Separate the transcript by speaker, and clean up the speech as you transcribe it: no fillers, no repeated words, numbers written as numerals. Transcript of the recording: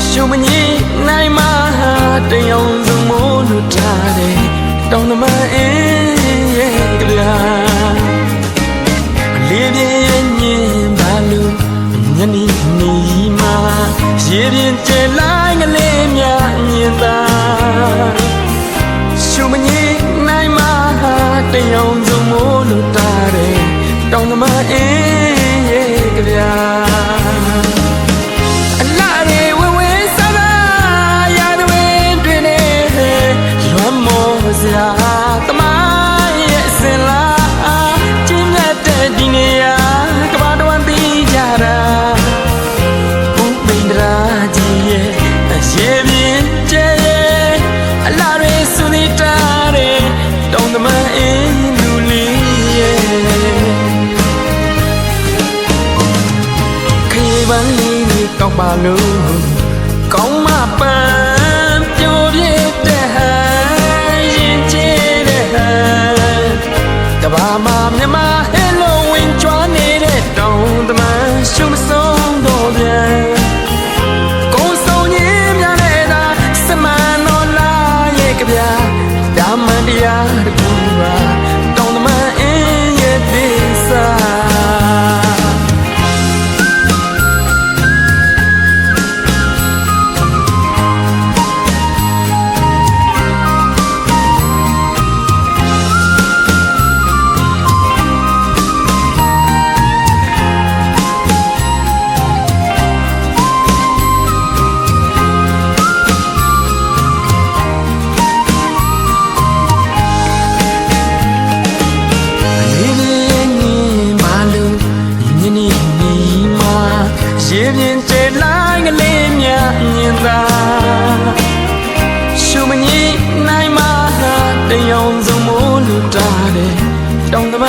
Speaker 1: ရှုံမငိနိုင်မှာတယောင်စုံမို့လို့ထားတယ်တောင်းတမအင်းရဲ့ကြပြလေးပြင်းညင်ပါလို့ညနေနေမှာရေပြင်းကျလိုက်ငလေးမြမြင်သာရှုံမငိနိုင်မှာတယောင်စုံမို့လို့ထားတယ်တောင်းတမအင်းရဲ့ကြပြတမရဲ့စင်လာကျင်းရတဲ့ဒီနေရာကဘာတော်သိကြတာဥပိန္ဒရာကြီးရဲ့ရေပြင်းကျဲအလားတွေစွန်နေတာတဲ့တောင်းတမအင်းလူလေးရဲ့ခေပန်းလေးလေးကောက်ပါလို့ကောင်းမပန်းပြိုပြတဲ့ကဘာမှာမြန်မာဟဲလိုဝင်းကျွမ်းနေတဲ့တောင်တမန်ရှုံးမဆုံးတော့ပြန်ကိုယ်ဆုံးကြီးများနေတာစမန်တော်လာရဲ့ကြပြဒါမှန်တရားတကူပါတောင်တမန်အင်းရဲ့ဒေသရေပြင်းကျဲလိုက်ငလေးမြမြင်သာရှုံမငိနိုင်မှာတယောင်စုံမို့လို့တာတယ်တောင်းတမ